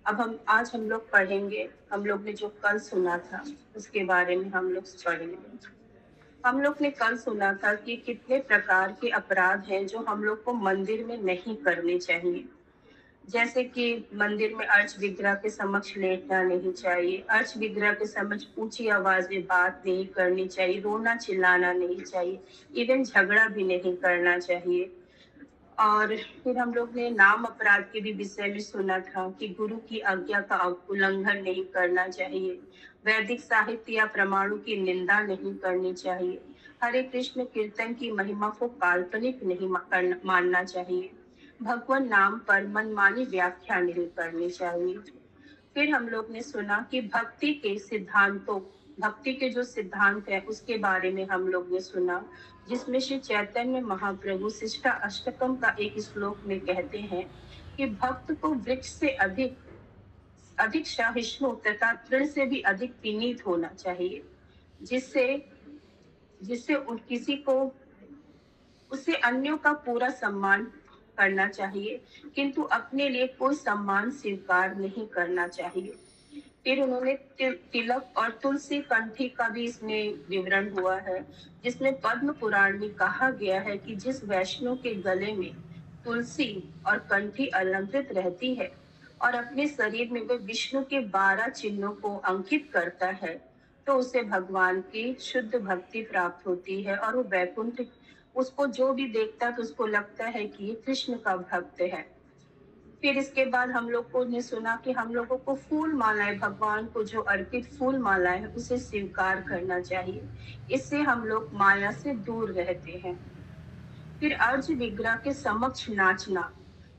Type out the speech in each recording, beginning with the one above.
आज हम लोग पढ़ेंगे। हम लोग ने जो कल सुना था उसके बारे में हम लोग पढ़ेंगे। हम लोग ने कल सुना था कि कितने प्रकार के अपराध हैं जो हम लोग को मंदिर में नहीं करने चाहिए। जैसे कि मंदिर में अर्च विग्रह के समक्ष लेटना नहीं चाहिए, अर्च विग्रह के समक्ष ऊंची आवाज में बात नहीं करनी चाहिए, रोना चिल्लाना नहीं चाहिए, इवन झगड़ा भी नहीं करना चाहिए। और फिर हम लोग ने नाम अपराध के भी विषय में सुना था कि गुरु की आज्ञा का उल्लंघन नहीं करना चाहिए, वैदिक साहित्य या प्रमाणों की निंदा नहीं करनी चाहिए, हरे कृष्ण कीर्तन की महिमा को काल्पनिक नहीं मानना चाहिए, भगवान नाम पर मनमानी व्याख्या नहीं करनी चाहिए। फिर हम लोग ने सुना कि भक्ति के जो सिद्धांत है उसके बारे में हम लोग ने सुना, जिसमें श्री चैतन्य महाप्रभु शिष्टा अष्टकम का एक श्लोक में कहते हैं कि भक्त को वृक्ष से अधिक अधिक सहिष्णु तथा तृण से भी अधिक विनीत होना चाहिए, जिससे जिससे किसी को उससे अन्यों का पूरा सम्मान करना चाहिए, किंतु अपने लिए कोई सम्मान स्वीकार नहीं करना चाहिए। फिर उन्होंने तिलक और तुलसी कंठी का भी इसमें विवरण हुआ है, जिसमें पद्म पुराण में कहा गया है कि जिस वैष्णव के गले में तुलसी और कंठी अलंकृत रहती है और अपने शरीर में वह विष्णु के 12 चिन्हों को अंकित करता है, तो उसे भगवान की शुद्ध भक्ति प्राप्त होती है और वो वैकुंठ, उसको जो भी देखता है तो उसको लगता है कि ये कृष्ण का भक्त है। फिर इसके बाद हम लोग को ने सुना कि हम लोगों को फूल मालाएं, भगवान को जो अर्पित फूल मालाएं है उसे स्वीकार करना चाहिए, इससे हम लोग माया से दूर रहते हैं। फिर अर्ज विग्रह के समक्ष नाचना,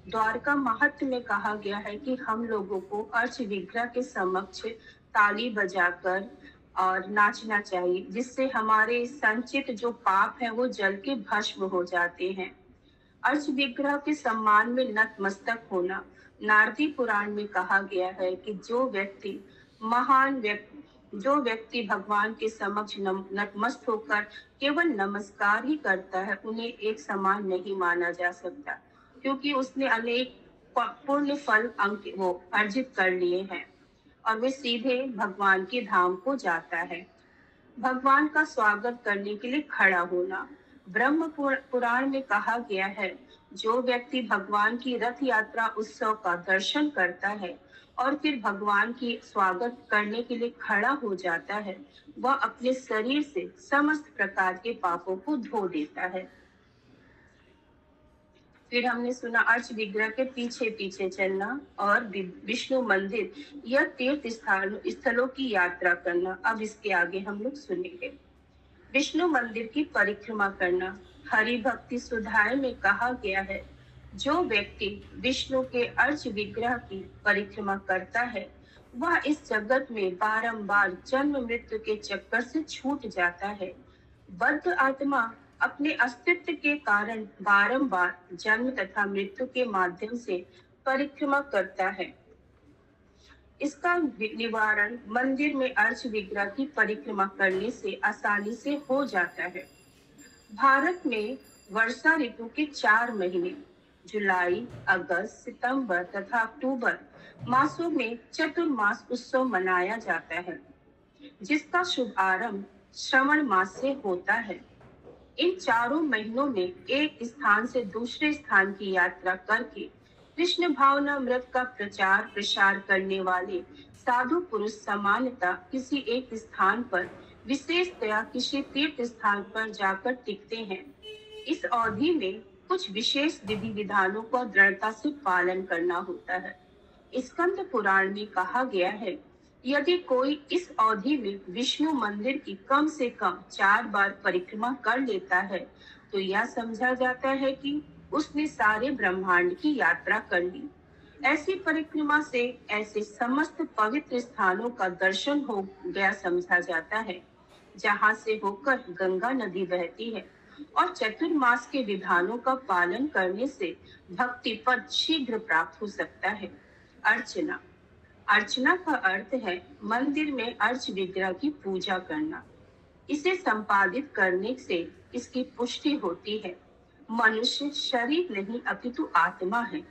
द्वारका महत्व में कहा गया है कि हम लोगों को अर्च विग्रह के समक्ष ताली बजाकर और नाचना चाहिए, जिससे हमारे संचित जो पाप है वो जल के भस्म हो जाते हैं। अर्च विग्रह के सम्मान में नतमस्तक होना, नारदी पुराण में कहा गया है कि जो व्यक्ति भगवान के समक्ष नतमस्त होकर केवल नमस्कार ही करता है, उन्हें एक समान नहीं माना जा सकता, क्योंकि उसने अनेक पुण्य फल वो अर्जित कर लिए हैं और वे सीधे भगवान के धाम को जाता है। भगवान का स्वागत करने के लिए खड़ा होना, ब्रह्म पुराण में कहा गया है, जो व्यक्ति भगवान की रथ यात्रा उत्सव का दर्शन करता है और फिर भगवान की स्वागत करने के लिए खड़ा हो जाता है, वह अपने शरीर से समस्त प्रकार के पापों को धो देता है। फिर हमने सुना अर्च विग्रह के पीछे पीछे चलना और विष्णु मंदिर या तीर्थ स्थलों की यात्रा करना। अब इसके आगे हम लोग सुनेंगे। विष्णु मंदिर की परिक्रमा करना, हरि भक्ति सुधार में कहा गया है, जो व्यक्ति विष्णु के अर्च विग्रह की परिक्रमा करता है, वह इस जगत में बारंबार जन्म मृत्यु के चक्कर से छूट जाता है। बद्ध आत्मा अपने अस्तित्व के कारण बारंबार जन्म तथा मृत्यु के माध्यम से परिक्रमा करता है। इसका निवारण मंदिर में अर्च विग्रह की परिक्रमा करने से आसानी से हो जाता है। भारत में वर्षा ऋतु के 4 महीने जुलाई, अगस्त, सितंबर तथा अक्टूबर मासों में चतुर्मास उत्सव मनाया जाता है, जिसका शुभारंभ श्रावण मास से होता है। इन चारों महीनों में एक स्थान से दूसरे स्थान की यात्रा करके कृष्ण भावनामृत का प्रचार प्रसार करने वाले साधु पुरुष सामान्यतः किसी एक स्थान पर, विशेषतया किसी तीर्थ स्थान पर जाकर टिकते हैं। इस अवधि में कुछ विशेष विधि विधानों का दृढ़ता से पालन करना होता है। स्कंद पुराण में कहा गया है, यदि कोई इस अवधि में विष्णु मंदिर की कम से कम 4 बार परिक्रमा कर लेता है, तो यह समझा जाता है कि उसने सारे ब्रह्मांड की यात्रा कर ली। ऐसी परिक्रमा से ऐसे समस्त पवित्र स्थानों का दर्शन हो गया समझा जाता है, जहाँ से होकर गंगा नदी बहती है, और चतुर्मास के विधानों का पालन करने से भक्ति पद शीघ्र प्राप्त हो सकता है। अर्चना, अर्चना का अर्थ है मंदिर में अर्च विग्रह की पूजा करना। इसे संपादित करने से इसकी पुष्टि होती है। मनुष्य शरीर नहीं अपितु आत्मा है।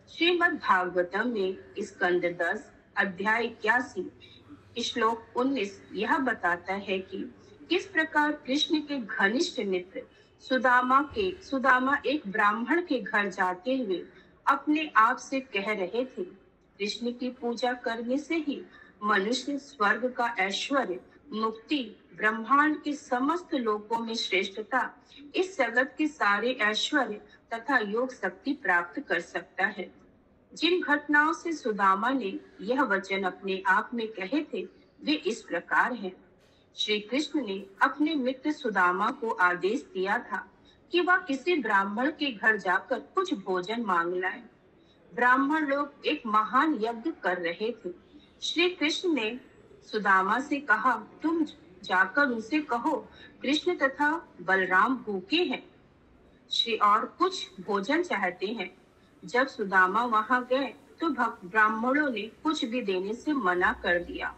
श्रीमद् भागवतम में स्कंद 10 अध्याय 81 श्लोक 19 यह बताता है कि किस प्रकार कृष्ण के घनिष्ठ मित्र सुदामा एक ब्राह्मण के घर जाते हुए अपने आप से कह रहे थे, कृष्ण की पूजा करने से ही मनुष्य स्वर्ग का ऐश्वर्य, मुक्ति, ब्रह्मांड के समस्त लोकों में श्रेष्ठता, इस जगत के सारे ऐश्वर्य तथा योग शक्ति प्राप्त कर सकता है। जिन घटनाओं से सुदामा ने यह वचन अपने आप में कहे थे वे इस प्रकार हैं। श्री कृष्ण ने अपने मित्र सुदामा को आदेश दिया था कि वह किसी ब्राह्मण के घर जाकर कुछ भोजन मांग लाए। ब्राह्मण लोग एक महान यज्ञ कर रहे थे। श्री कृष्ण ने सुदामा से कहा, तुम जाकर उनसे कहो, कृष्ण तथा बलराम भूखे हैं श्री और कुछ भोजन चाहते हैं। जब सुदामा वहां गए तो ब्राह्मणों ने कुछ भी देने से मना कर दिया,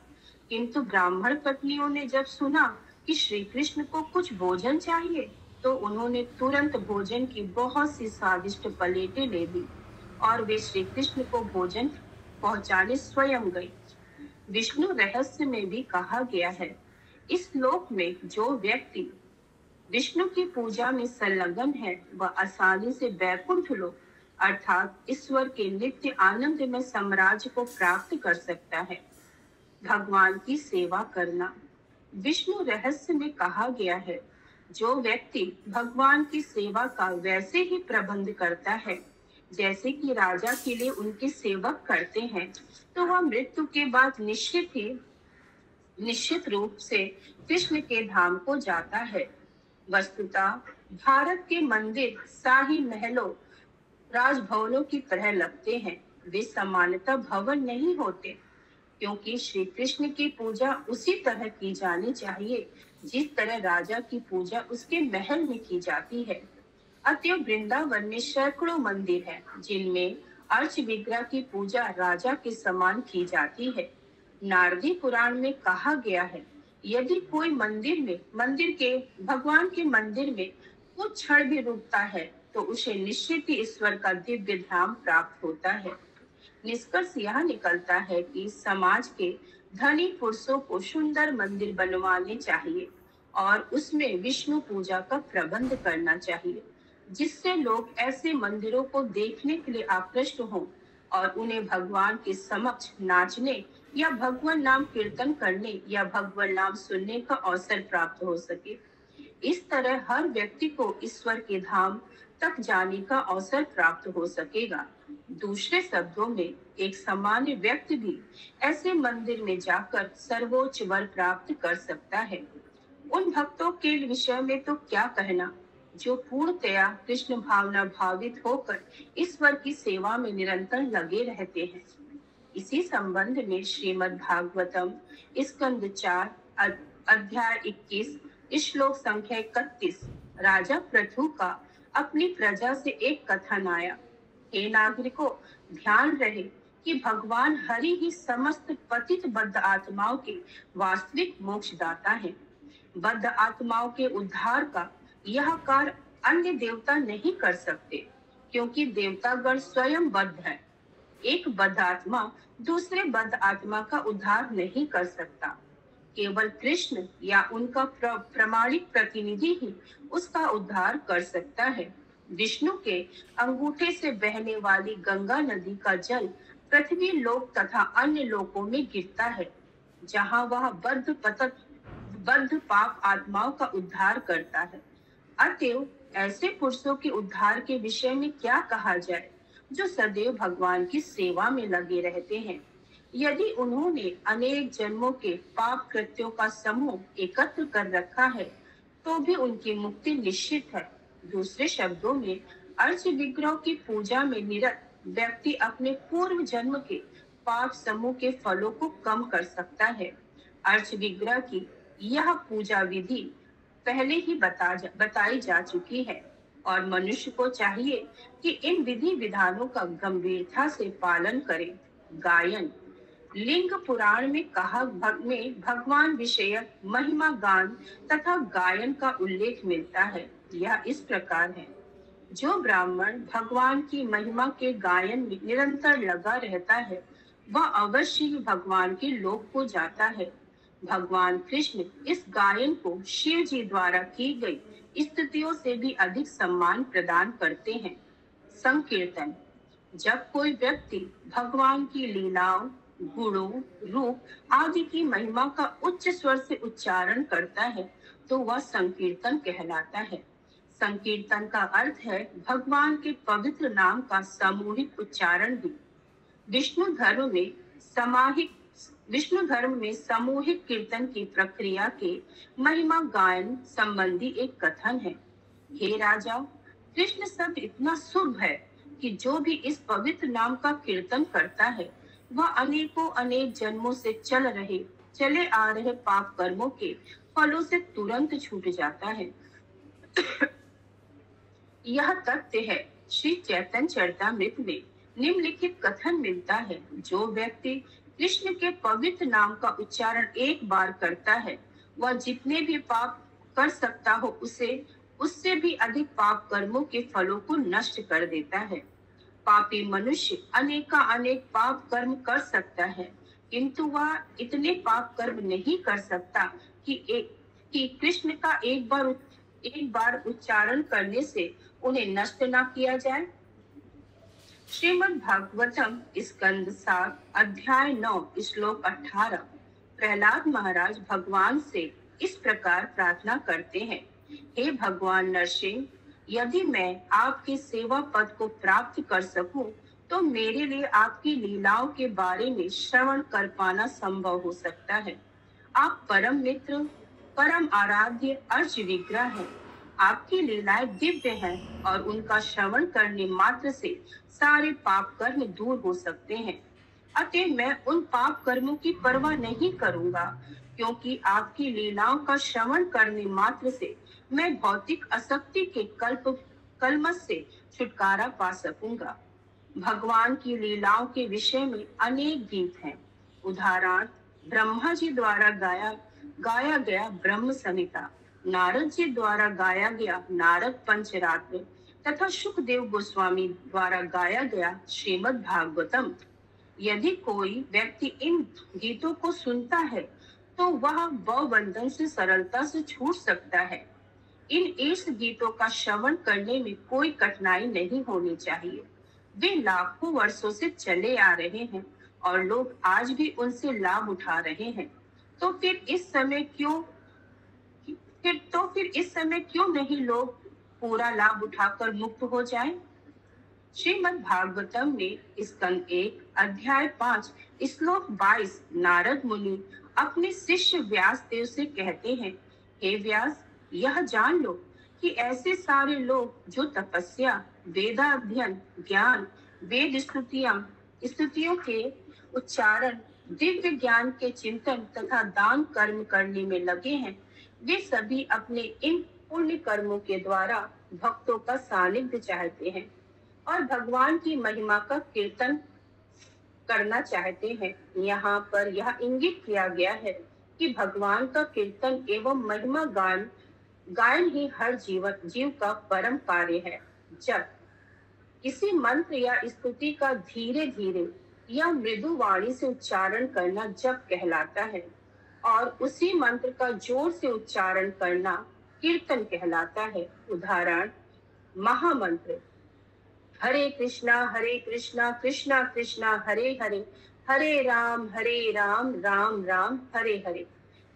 किंतु ब्राह्मण पत्नियों ने जब सुना कि श्री कृष्ण को कुछ भोजन चाहिए तो उन्होंने तुरंत भोजन की बहुत सी स्वादिष्ट प्लेटें ले ली और वे श्री कृष्ण को भोजन पहुंचाने स्वयं गए। विष्णु रहस्य में भी कहा गया है, इस लोक में जो व्यक्ति विष्णु की पूजा में संलग्न है वह आसानी से वैकुंठ लोक अर्थात ईश्वर के नित्य आनंद में साम्राज्य को प्राप्त कर सकता है। भगवान की सेवा करना। विष्णु रहस्य में कहा गया है, जो व्यक्ति भगवान की सेवा का वैसे ही प्रबंध करता है जैसे कि राजा के लिए उनके सेवक करते हैं, तो वह मृत्यु के बाद निश्चित रूप से कृष्ण के धाम को जाता है। वस्तुतः भारत के मंदिर शाही महलों, राजभवनों की तरह लगते हैं। वे सामान्यतः भवन नहीं होते, क्योंकि श्री कृष्ण की पूजा उसी तरह की जानी चाहिए जिस तरह राजा की पूजा उसके महल में की जाती है। अतः वृंदावन में सैकड़ों मंदिर हैं, जिनमें अर्च विग्रह की पूजा राजा के समान की जाती है। नारदी पुराण में कहा गया है, यदि कोई भगवान के मंदिर में कुछ क्षण भी रुकता है तो उसे निश्चित ही ईश्वर का दिव्य धाम प्राप्त होता है। निष्कर्ष यह निकलता है कि समाज के धनी पुरुषों को सुंदर मंदिर बनवाने चाहिए और उसमें विष्णु पूजा का प्रबंध करना चाहिए, जिससे लोग ऐसे मंदिरों को देखने के लिए आकृष्ट हों और उन्हें भगवान के समक्ष नाचने या भगवान नाम कीर्तन करने या भगवान नाम सुनने का अवसर प्राप्त हो सके। इस तरह हर व्यक्ति को ईश्वर के धाम तक जाने का अवसर प्राप्त हो सकेगा। दूसरे शब्दों में एक सामान्य व्यक्ति भी ऐसे मंदिर में जाकर सर्वोच्च वर प्राप्त कर सकता है। उन भक्तों के विषय में तो क्या कहना, जो पूर्णतया कृष्ण भावना भावित होकर ईश्वर की सेवा में निरंतर लगे रहते हैं। इसी संबंध में श्रीमद् भागवतम स्कंद 4 अध्याय 21 श्लोक संख्या 31 राजा पृथु का अपनी प्रजा से एक कथन आया। हे नागरिकों, ध्यान रहे कि भगवान हरि ही समस्त पतित बद्ध आत्माओं के वास्तविक मोक्षदाता है। बद्ध आत्माओं के उद्धार का यह कार्य अन्य देवता नहीं कर सकते, क्योंकि देवतागण स्वयं बद्ध है। एक बद्ध आत्मा दूसरे बद्ध आत्मा का उद्धार नहीं कर सकता। केवल कृष्ण या उनका प्रमाणिक प्रतिनिधि ही उसका उद्धार कर सकता है। विष्णु के अंगूठे से बहने वाली गंगा नदी का जल पृथ्वी लोक तथा अन्य लोकों में गिरता है, जहां वह बद्ध पाप आत्माओं का उद्धार करता है। अतएव ऐसे पुरुषों के उद्धार के विषय में क्या कहा जाए, जो सदैव भगवान की सेवा में लगे रहते हैं। यदि उन्होंने अनेक जन्मों के पाप कृत्यों का समूह एकत्र कर रखा है तो भी उनकी मुक्ति निश्चित है। दूसरे शब्दों में अर्च विग्रह की पूजा में निरत व्यक्ति अपने पूर्व जन्म के पाप समूह के फलों को कम कर सकता है। अर्च विग्रह की यह पूजा विधि पहले ही बताई जा चुकी है और मनुष्य को चाहिए कि इन विधि विधानों का गंभीरता से पालन करे। गायन। लिंग पुराण में भगवान विषयक महिमा गान तथा गायन का उल्लेख मिलता है। यह इस प्रकार है, जो ब्राह्मण भगवान की महिमा के गायन में निरंतर लगा रहता है, वह अवश्य ही भगवान के लोक को जाता है। भगवान कृष्ण इस गायन को शिव जी द्वारा की गई स्तुतियों से भी अधिक सम्मान प्रदान करते हैं। संकीर्तन। जब कोई व्यक्ति भगवान की लीलाओं, गुणों, रूप आदि की महिमा का उच्च स्वर से उच्चारण करता है, तो वह संकीर्तन कहलाता है। संकीर्तन का अर्थ है भगवान के पवित्र नाम का सामूहिक उच्चारण भी। विष्णु धर्म में समाहिक विष्णु धर्म में सामूहिक कीर्तन की प्रक्रिया के महिमा गायन संबंधी एक कथन है। हे राजा, कृष्ण शब्द इतना शुभ है कि जो भी इस पवित्र नाम का कीर्तन करता है, वह अनेकों अनेक जन्मों से चले आ रहे पाप कर्मों के फलों से तुरंत छूट जाता है। यह तथ्य है श्री चैतन्य चरितामृत में निम्नलिखित कथन मिलता है। जो व्यक्ति कृष्ण के पवित्र नाम का उच्चारण एक बार करता है, वह जितने भी पाप कर सकता हो उससे भी अधिक पाप कर्मों के फलों को नष्ट कर देता है। पापी मनुष्य अनेक पाप कर्म कर सकता है, किंतु वह इतने पाप कर्म नहीं कर सकता कि कृष्ण का एक बार उच्चारण करने से उन्हें नष्ट न किया जाए। श्रीमद् भागवतम स्कंद 7 अध्याय 9 श्लोक 18। प्रहलाद महाराज भगवान से इस प्रकार प्रार्थना करते हैं। हे भगवान नरसिंह, यदि मैं आपके सेवा पद को प्राप्त कर सकूं, तो मेरे लिए आपकी लीलाओं के बारे में श्रवण कर पाना संभव हो सकता है। आप परम मित्र, परम आराध्य अर्च विग्रह हैं। आपकी लीलाएं दिव्य हैं और उनका श्रवण करने मात्र से सारे पाप कर्म दूर हो सकते हैं। अतः मैं उन पाप कर्मों की परवाह नहीं करूंगा, क्योंकि आपकी लीलाओं का श्रवण करने मात्र से मैं भौतिक आसक्ति के कलमश से छुटकारा पा सकूंगा। भगवान की लीलाओं के विषय में अनेक गीत हैं। उदाहरण ब्रह्मा जी द्वारा गाया गया ब्रह्म संहिता, नारद जी द्वारा गाया गया नारद पंचरात्र तथा सुखदेव गोस्वामी द्वारा गाया गया श्रीमद् भागवतम। यदि कोई व्यक्ति इन गीतों को सुनता है, तो वह बंधन से सरलता से छूट सकता है। इन इस गीतों का श्रवण करने में कोई कठिनाई नहीं होनी चाहिए। वे लाखों वर्षों से चले आ रहे हैं और लोग आज भी उनसे लाभ उठा रहे हैं। तो फिर इस समय क्यों नहीं लोग पूरा लाभ उठाकर मुक्त हो जाएं? श्रीमद् भागवतम में स्कंद 1 अध्याय 5 श्लोक 22 नारद मुनि अपने शिष्य व्यास देव से कहते हैं, हे व्यास, यह जान लो कि ऐसे सारे लोग जो तपस्या, वेदाध्ययन, ज्ञान, वेद स्तुतियों के उच्चारण, दिव्य ज्ञान के चिंतन तथा दान कर्म करने में लगे हैं, वे सभी अपने इन पुण्य कर्मों के द्वारा भक्तों का सानिध्य चाहते हैं और भगवान की महिमा का कीर्तन करना चाहते हैं। यहाँ पर यह इंगित किया गया है कि भगवान का कीर्तन एवं महिमा गायन ही हर जीव का परम कार्य है। जब किसी मंत्र या स्तुति का धीरे धीरे या मृदु वाणी से उच्चारण करना जप कहलाता है और उसी मंत्र का जोर से उच्चारण करना कीर्तन कहलाता है। उदाहरण महामंत्र हरे कृष्णा कृष्णा कृष्णा हरे हरे, हरे राम राम राम हरे हरे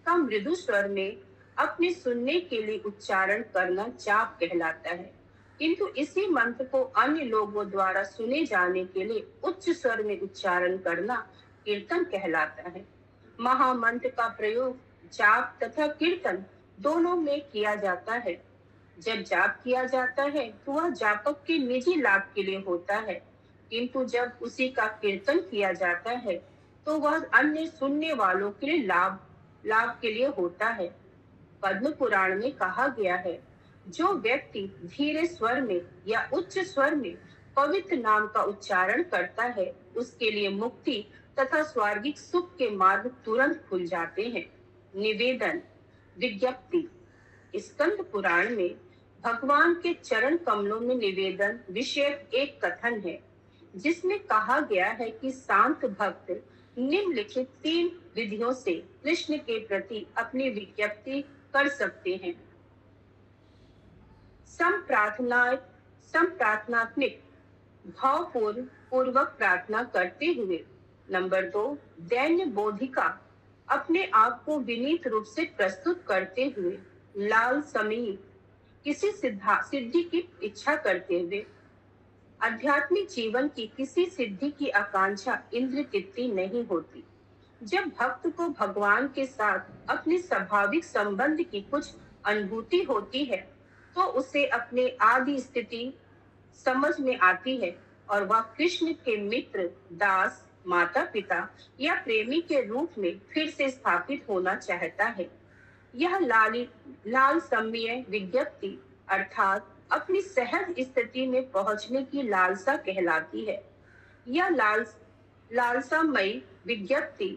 का मृदु स्वर में अपने सुनने के लिए उच्चारण करना जाप कहलाता है, किंतु इसी मंत्र को अन्य लोगों द्वारा सुने जाने के लिए उच्च स्वर में उच्चारण करना कीर्तन कहलाता है। महामंत्र का प्रयोग जाप तथा कीर्तन दोनों में किया जाता है। जब जाप किया जाता है तो वह जापक के निजी लाभ के लिए होता है, किंतु जब उसी का कीर्तन किया जाता है तो वह अन्य सुनने वालों के लिए लाभ के लिए होता है। पद्म पुराण में कहा गया है, जो व्यक्ति धीरे स्वर में या उच्च स्वर में पवित्र नाम का उच्चारण करता है, उसके लिए मुक्ति तथा स्वर्गिक सुख के मार्ग तुरंत खुल जाते हैं। निवेदन विज्ञप्ति स्कंद पुराण में भगवान के चरण कमलों में निवेदन विषयक एक कथन है, जिसमें कहा गया है कि शांत भक्त निम्नलिखित 3 विधियों से कृष्ण के प्रति अपनी विज्ञप्ति कर सकते हैं। संप्रार्थनात्मक भावपूर्वक प्रार्थना करते हुए। नंबर 2, दैन्य बोधिका अपने आप को विनीत रूप से प्रस्तुत करते हुए। लाल समीर किसी सिद्धि की इच्छा करते हुए। आध्यात्मिक जीवन की किसी सिद्धि की आकांक्षा इंद्र तृप्ति नहीं होती। जब भक्त को भगवान के साथ अपने स्वाभाविक संबंध की कुछ अनुभूति होती है, तो उसे अपने आदि स्थिति समझ में आती है और वह कृष्ण के मित्र, दास, माता पिता या प्रेमी के रूप में फिर से स्थापित होना चाहता है। यह लाल समय विज्ञप्ति अर्थात अपनी सहज स्थिति में पहुंचने की लालसा कहलाती है। यह लालसामयी विज्ञप्ति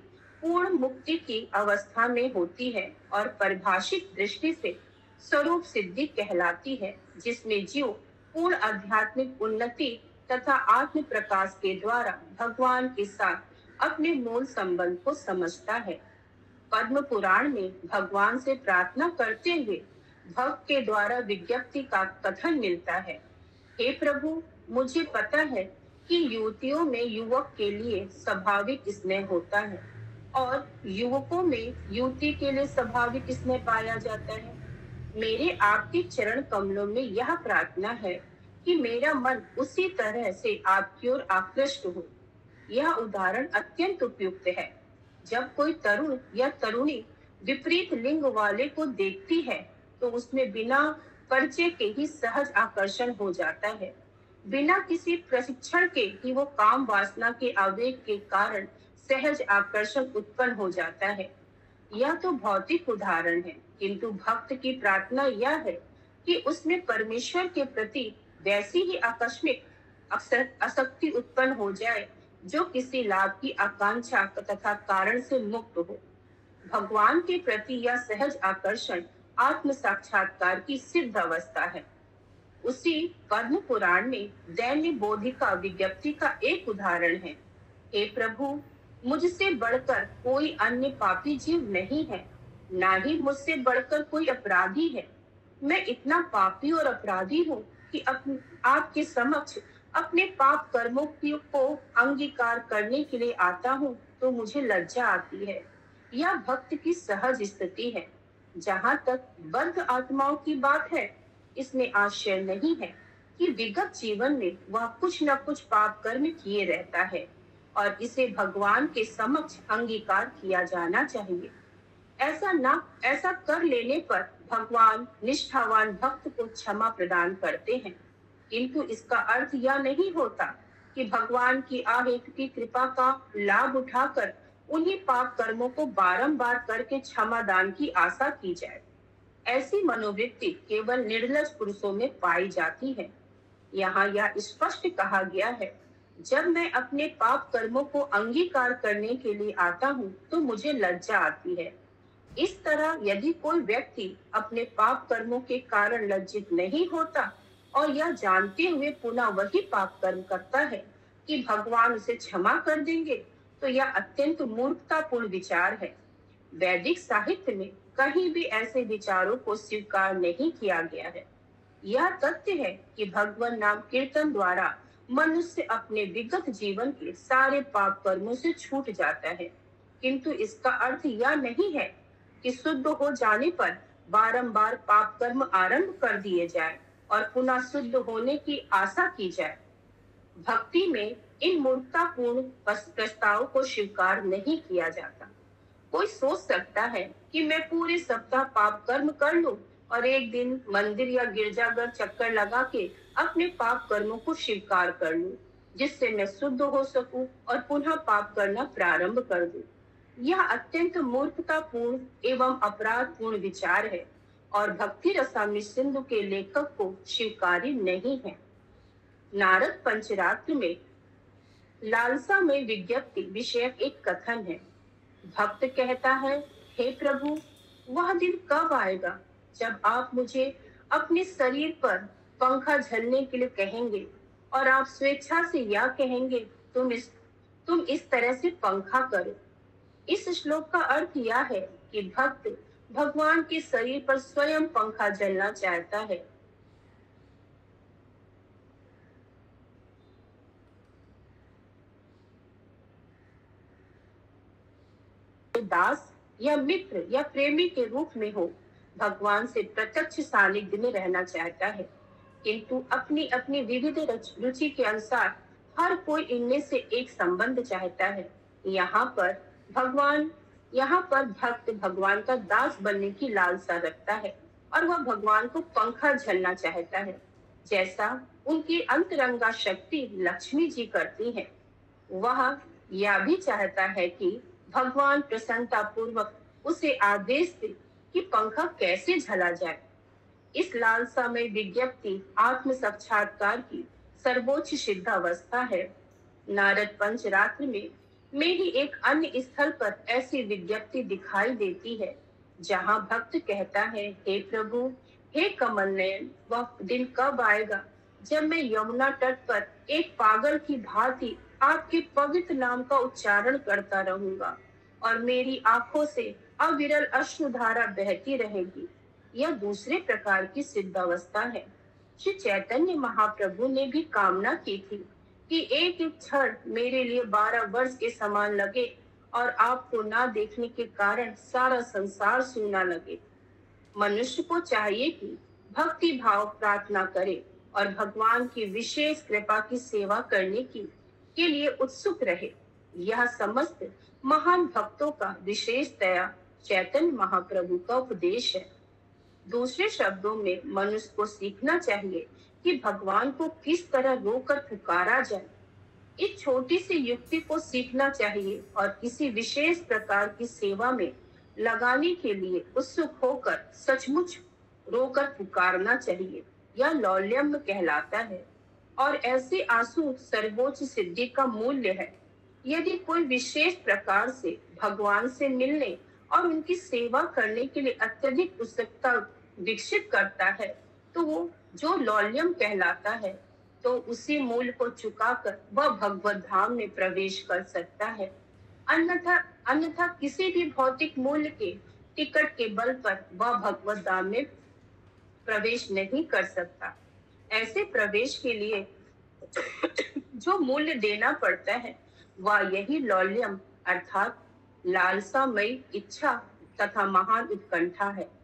पूर्ण मुक्ति की अवस्था में होती है और परिभाषिक दृष्टि से स्वरूप सिद्धि कहलाती है, जिसमें जीव पूर्ण आध्यात्मिक उन्नति तथा आत्म प्रकाश के द्वारा भगवान के साथ अपने मूल संबंध को समझता है। पद्म पुराण में भगवान से प्रार्थना करते हुए भक्त के द्वारा विज्ञप्ति का कथन मिलता है। हे प्रभु, मुझे पता है कि युवतियों में युवक के लिए स्वाभाविक स्नेह होता है और युवकों में युवती के लिए स्वाभाविक स्नेह पाया जाता है। मेरे आपके चरण कमलों में यह प्रार्थना है कि मेरा मन उसी तरह से आपकी ओर आकृष्ट हो। यह उदाहरण अत्यंत उपयुक्त है। जब कोई तरुण या तरुणी विपरीत लिंग वाले को देखती है, तो उसमें बिना परिचय के ही सहज आकर्षण हो जाता है। बिना किसी प्रशिक्षण के ही वो काम वासना के आवेग के कारण सहज आकर्षण उत्पन्न हो जाता है। यह तो भौतिक उदाहरण है, किंतु भक्त की प्रार्थना यह है कि उसमें परमेश्वर के प्रति वैसी ही आकस्मिक आसक्ति उत्पन्न हो जाए जो किसी लाभ की आकांक्षा तथा कारण से मुक्त हो। भगवान के प्रति यह सहज आकर्षण आत्म साक्षात्कार की सिद्ध अवस्था है। उसी पद्म पुराण में दैन्य बोधिका विज्ञप्ति का एक उदाहरण है। हे प्रभु, मुझसे बढ़कर कोई अन्य पापी जीव नहीं है, ना ही मुझसे बढ़कर कोई अपराधी है। मैं इतना पापी और अपराधी हूँ कि आपके समक्ष अपने पाप कर्मों को अंगीकार करने के लिए आता हूँ तो मुझे लज्जा आती है। यह भक्त की सहज स्थिति है। जहाँ तक बद्ध आत्माओं की बात है, इसमें आश्चर्य नहीं है कि विगत जीवन में वह कुछ न कुछ पाप कर्म किए रहता है और इसे भगवान के समक्ष अंगीकार किया जाना चाहिए। ऐसा कर लेने पर भगवान निष्ठावान भक्त को क्षमा प्रदान करते हैं, किंतु इसका अर्थ यह नहीं होता कि भगवान की अहेतु की कृपा का लाभ उठाकर उन्हीं पाप कर्मों को बारंबार करके क्षमा दान की आशा की जाए। ऐसी मनोवृत्ति केवल निर्लज पुरुषों में पाई जाती है। यहाँ यह स्पष्ट कहा गया है, जब मैं अपने पाप कर्मों को अंगीकार करने के लिए आता हूँ तो मुझे लज्जा आती है। इस तरह यदि कोई व्यक्ति अपने पाप कर्मों के कारण लज्जित नहीं होता और यह जानते हुए पुनः वही पाप कर्म करता है कि भगवान उसे क्षमा कर देंगे, तो यह अत्यंत मूर्खतापूर्ण विचार है। वैदिक साहित्य में कहीं भी ऐसे विचारों को स्वीकार नहीं किया गया है। यह तथ्य है कि भगवान नाम कीर्तन द्वारा मनुष्य अपने विगत जीवन के सारे पाप कर्मों से छूट जाता है, किंतु इसका अर्थ यह नहीं है कि शुद्ध हो जाने पर बारंबार पाप कर्म आरंभ कर दिए जाए और पुनः शुद्ध होने की आशा की जाए। भक्ति में इन मूर्खतापूर्ण प्रस्ताव को स्वीकार नहीं किया जाता। कोई सोच सकता है कि मैं पूरे सप्ताह पाप कर्म कर लूं और एक दिन मंदिर या गिरजाघर चक्कर लगा के अपने पाप कर्मों को स्वीकार कर लूं, जिससे मैं शुद्ध हो सकूं और पुनः पाप करना प्रारंभ कर दूं। यह अत्यंत मूर्खतापूर्ण एवं अपराधपूर्ण विचार है और भक्ति रसामृत सिंधु के लेखक को स्वीकार्य नहीं है। नारद पंचरात्र में लालसा में विज्ञप्ति विषयक एक कथन है। भक्त कहता है, हे प्रभु, वह दिन कब आएगा जब आप मुझे अपने शरीर पर पंखा झलने के लिए कहेंगे और आप स्वेच्छा से यह कहेंगे, तुम इस तरह से पंखा करो। इस श्लोक का अर्थ यह है कि भक्त भगवान के शरीर पर स्वयं पंखा जलना चाहता है। दास या मित्र या प्रेमी के रूप में हो, भगवान से प्रत्यक्ष सानिध्य में रहना चाहता है, किंतु अपनी अपनी विविध रुचि के अनुसार हर कोई इनमें से एक संबंध चाहता है। यहाँ पर भक्त भगवान का दास बनने की लालसा रखता है और वह भगवान को पंखा झलना चाहता है, जैसा उनकी अंतरंगा शक्ति लक्ष्मी जी करती है। वह यह भी चाहता है कि भगवान प्रसन्नता पूर्वक उसे आदेश दे कि पंखा कैसे झला जाए। इस लालसा में विज्ञप्ति आत्म साक्षात्कार की सर्वोच्च सिद्धावस्था है। नारद पंचरात्र में ही एक अन्य स्थल पर ऐसी विज्ञप्ति दिखाई देती है, जहाँ भक्त कहता है, हे प्रभु, हे कमल नयन, वह दिन कब आएगा जब मैं यमुना तट पर एक पागल की भांति आपके पवित्र नाम का उच्चारण करता रहूंगा और मेरी आंखों से अविरल अश्रुधारा बहती रहेगी। यह दूसरे प्रकार की सिद्धावस्था है। श्री चैतन्य महाप्रभु ने भी कामना की थी कि एक एक क्षण मेरे लिए 12 वर्ष के समान लगे और आपको ना देखने के कारण सारा संसार सूना लगे। मनुष्य को चाहिए कि भक्ति भाव प्रार्थना करे और भगवान की विशेष कृपा की सेवा करने के लिए उत्सुक रहे। यह समस्त महान भक्तों का विशेषतया चैतन्य महाप्रभु का उपदेश है। दूसरे शब्दों में मनुष्य को सीखना चाहिए कि भगवान को किस तरह रोकर पुकारा जाए। इस छोटी सी युक्ति को सीखना चाहिए और किसी विशेष प्रकार की सेवा में लगाने के लिए उत्सुक होकर सचमुच रोकर पुकारना चाहिए। यह लौल्यम कहलाता है और ऐसे आंसू सर्वोच्च सिद्धि का मूल्य है। यदि कोई विशेष प्रकार से भगवान से मिलने और उनकी सेवा करने के लिए अत्यधिक उत्सुकता विकसित करता है, तो वो जो लौल्यम कहलाता है, तो उसी मूल्य को चुकाकर वह भगवत धाम में प्रवेश कर सकता है। अन्यथा किसी भी भौतिक मूल्य के टिकट के बल पर वह भगवत धाम में प्रवेश नहीं कर सकता। ऐसे प्रवेश के लिए जो मूल्य देना पड़ता है, वह यही लौल्यम अर्थात लालसामयी इच्छा तथा महान उत्कंठा है।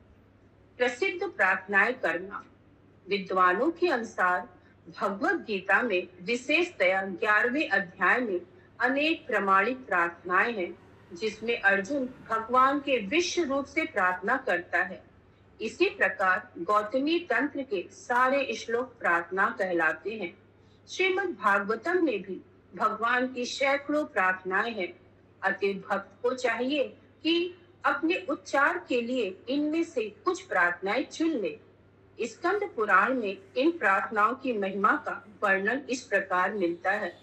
प्रसिद्ध प्रार्थनाएं करना। विद्वानों के अनुसार भगवत गीता में विशेषतया 11वें अध्याय में अनेक प्रमाणिक प्रार्थनाएं हैं, जिसमें अर्जुन भगवान के विश्व रूप से प्रार्थना करता है। इसी प्रकार गौतमी तंत्र के सारे श्लोक प्रार्थना कहलाते हैं। श्रीमद् भागवतम में भी भगवान की सैकड़ों प्रार्थनाएं हैं। अतः भक्त को चाहिए कि अपने उच्चार के लिए इनमें से कुछ प्रार्थनाएं चुन ले। स्कंद पुराण में इन प्रार्थनाओं की महिमा का वर्णन इस प्रकार मिलता है।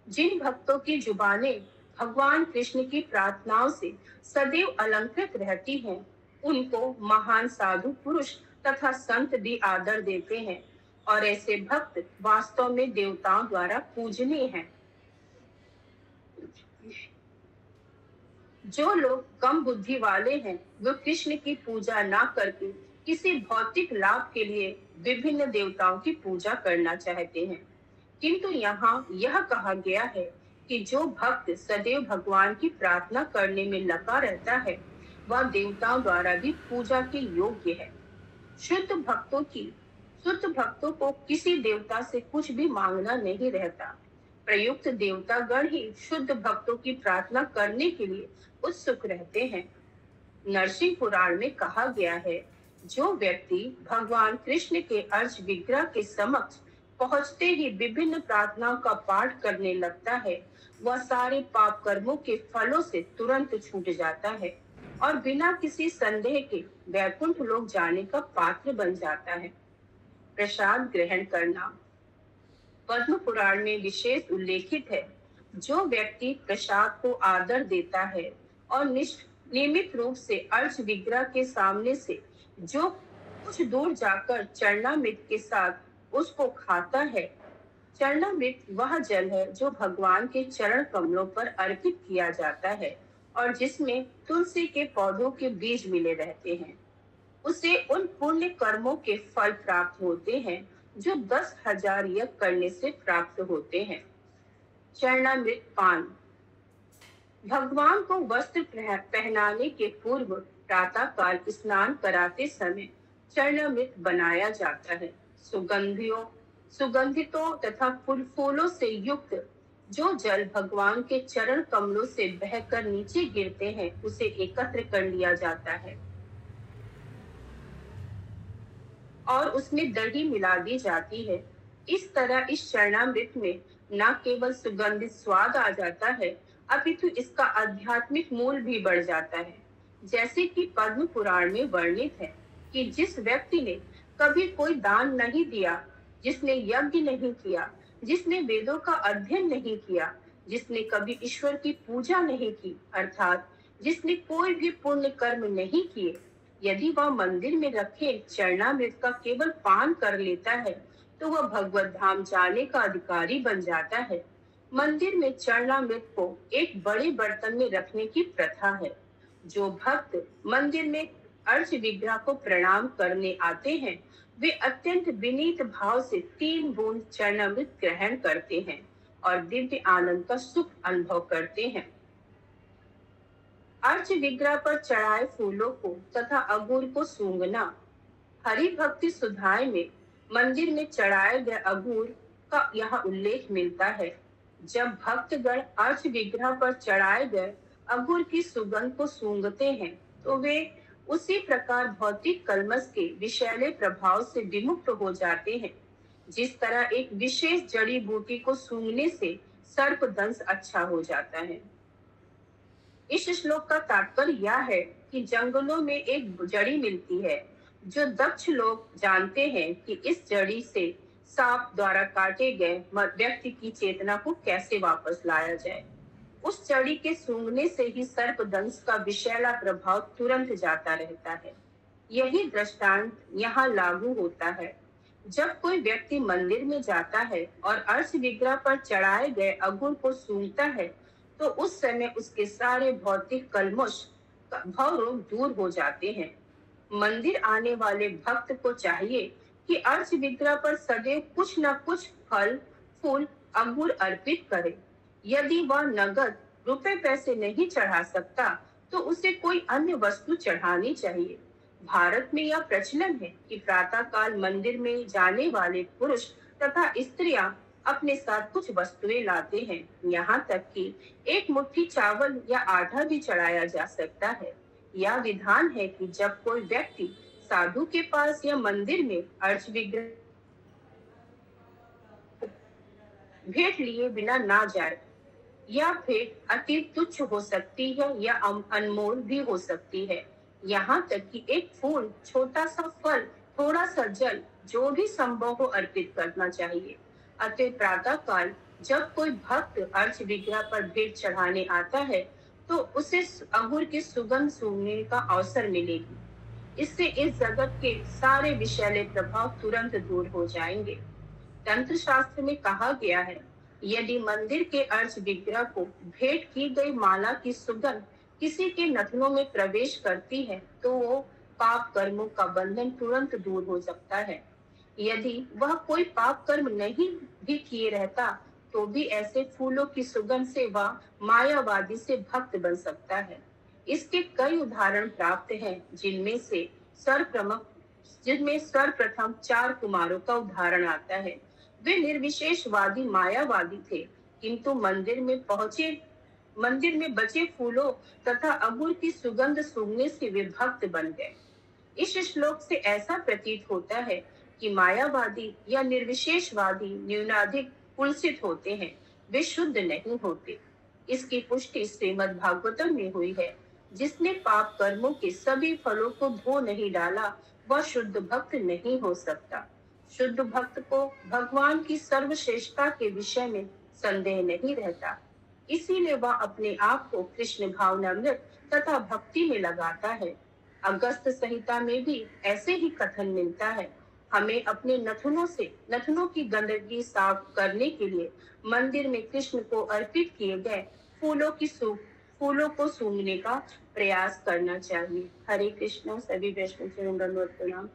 जिन भक्तों की जुबानें भगवान कृष्ण की प्रार्थनाओं से सदैव अलंकृत रहती हैं, उनको महान साधु पुरुष तथा संत भी आदर देते हैं और ऐसे भक्त वास्तव में देवताओं द्वारा पूजनीय हैं। जो लोग कम बुद्धि वाले हैं, वो कृष्ण की पूजा ना करके किसी भौतिक लाभ के लिए विभिन्न देवताओं की पूजा करना चाहते हैं। किंतु यहाँ यह कहा गया है कि जो भक्त सदैव भगवान की प्रार्थना करने में लगा रहता है, वह देवताओं द्वारा भी पूजा के योग्य है। शुद्ध भक्तों को किसी देवता से कुछ भी मांगना नहीं रहता। प्रयुक्त देवतागण ही शुद्ध भक्तों की प्रार्थना करने के लिए उत्सुक रहते हैं। नरसिंह पुराण में कहा गया है, जो व्यक्ति भगवान कृष्ण के अर्च विग्रह के समक्ष पहुंचते ही विभिन्न प्रार्थनाओं का पाठ करने लगता है, वह सारे पाप कर्मों के फलों से तुरंत छूट जाता है और बिना किसी संदेह के वैकुंठ लोक जाने का पात्र बन जाता है। प्रसाद ग्रहण करना। पद्म पुराण में विशेष उल्लेखित है, जो व्यक्ति प्रसाद को आदर देता है और नियमित रूप से अर्च विग्रह के सामने से जो कुछ दूर जाकर चरणामृत के साथ उसको खाता है, चरणामृत वह जल है जो भगवान के चरण कमलों पर अर्पित किया जाता है और जिसमें तुलसी के पौधों के बीज मिले रहते हैं। उसे उन पुण्य कर्मों के फल प्राप्त होते हैं जो 10,000 यज्ञ करने से प्राप्त होते हैं। चरणामृत पान। भगवान को वस्त्र पहनाने के पूर्व प्रातः काल स्नान कराते समय चरणामृत बनाया जाता है। सुगंधितों तथा फूलों से युक्त जो जल भगवान के चरण कमलों से बहकर नीचे गिरते हैं उसे एकत्र कर लिया जाता है और उसमें दही मिला दी जाती है। इस तरह इस चरणामृत में न केवल सुगंधित स्वाद आ जाता है अपितु इसका आध्यात्मिक मूल भी बढ़ जाता है। जैसे कि पद्म पुराण में वर्णित है कि जिस व्यक्ति ने कभी कोई दान नहीं दिया, जिसने यज्ञ नहीं किया, जिसने वेदों का अध्ययन नहीं किया, जिसने कभी ईश्वर की पूजा नहीं की, अर्थात जिसने कोई भी पुण्य कर्म नहीं किए, यदि वह मंदिर में रखे चरणामृत का केवल पान कर लेता है तो वह भगवत धाम जाने का अधिकारी बन जाता है। मंदिर में चरणामृत को एक बड़े बर्तन में रखने की प्रथा है। जो भक्त मंदिर में अर्च विग्रह को प्रणाम करने आते हैं वे अत्यंत विनीत भाव से 3 बूंद चरणामृत ग्रहण करते हैं और दिव्य आनंद का सुख अनुभव करते हैं। अर्च विग्रह पर चढ़ाए फूलों को तथा अगुर को सूंघना। हरि भक्ति सुधाय में मंदिर में चढ़ाए गए अगुर का यहाँ उल्लेख मिलता है। जब भक्तगण अर्च विग्रह पर चढ़ाए गए अगुर की सुगंध को सूंघते हैं तो वे उसी प्रकार भौतिक कलमश के विषैले प्रभाव से विमुक्त हो जाते हैं। जिस तरह एक विशेष जड़ी बूटी को सूंघने से सर्पदंश अच्छा हो जाता है। इस श्लोक का तात्पर्य यह है कि जंगलों में एक जड़ी मिलती है जो दक्ष लोग जानते हैं कि इस जड़ी से सांप द्वारा काटे गए व्यक्ति की चेतना को कैसे वापस लाया जाए। उस जड़ी के सूंघने से ही सर्पदंश का विषैला प्रभाव तुरंत जाता रहता है। यही दृष्टांत यहाँ लागू होता है। जब कोई व्यक्ति मंदिर में जाता है और अर्च विग्रह पर चढ़ाए गए अगुर को सूंघता है तो उस समय उसके सारे भौतिक कलमुश भवरोग दूर हो जाते हैं। मंदिर आने वाले भक्त को चाहिए कि अर्च विग्रह पर सदैव कुछ न कुछ फल, फूल, अंगूर अर्पित करे। यदि वह नगद रुपए पैसे नहीं चढ़ा सकता तो उसे कोई अन्य वस्तु चढ़ानी चाहिए। भारत में यह प्रचलन है कि प्रातः काल मंदिर में जाने वाले पुरुष तथा स्त्रियां अपने साथ कुछ वस्तुएं लाते हैं। यहाँ तक कि एक मुट्ठी चावल या आटा भी चढ़ाया जा सकता है। यह विधान है कि जब कोई व्यक्ति साधु के पास या मंदिर में अर्च विग्रह भेंट लिए बिना ना जाए। यह भेंट अति तुच्छ हो सकती है या अनमोल भी हो सकती है। यहाँ तक कि एक फूल, छोटा सा फल, थोड़ा सा जल, जो भी संभव हो अर्पित करना चाहिए। अतः प्रातः काल जब कोई भक्त अर्च विग्रह पर भेंट चढ़ाने आता है तो उसे अंगूर की सुगंध सूंघने का अवसर मिलेगी। इससे इस जगत के सारे विषैले प्रभाव तुरंत दूर हो जाएंगे। तंत्र शास्त्र में कहा गया है, यदि मंदिर के अर्च विग्रह को भेंट की गई माला की सुगंध किसी के नथनों में प्रवेश करती है तो वो पाप कर्मों का बंधन तुरंत दूर हो सकता है। यदि वह कोई पाप कर्म नहीं भी किए रहता तो भी ऐसे फूलों की सुगंध से वह मायावादी से भक्त बन सकता है। इसके कई उदाहरण प्राप्त हैं जिनमें सर्वप्रथम 4 कुमारों का उदाहरण आता है। वे निर्विशेषवादी मायावादी थे किंतु मंदिर में बचे फूलों तथा अंगूर की सुगंध सूंघने से वे भक्त बन गए। इस श्लोक से ऐसा प्रतीत होता है कि मायावादी या निर्विशेषवादी न्यूनाधिक कुलसित होते हैं, वे शुद्ध नहीं होते। इसकी पुष्टि श्रीमद् भागवतम में हुई है। जिसने पाप कर्मों के सभी फलों को धो नहीं डाला वह शुद्ध भक्त नहीं हो सकता। शुद्ध भक्त को भगवान की सर्वश्रेष्ठता के विषय में संदेह नहीं रहता। इसीलिए वह अपने आप को कृष्ण भावनामृत तथा भक्ति में लगाता है। अगस्त संहिता में भी ऐसे ही कथन मिलता है। हमें अपने नथनों की गंदगी साफ करने के लिए मंदिर में कृष्ण को अर्पित किए गए फूलों को सूंघने का प्रयास करना चाहिए। हरे कृष्णा। सभी वैष्णव जन प्रणाम।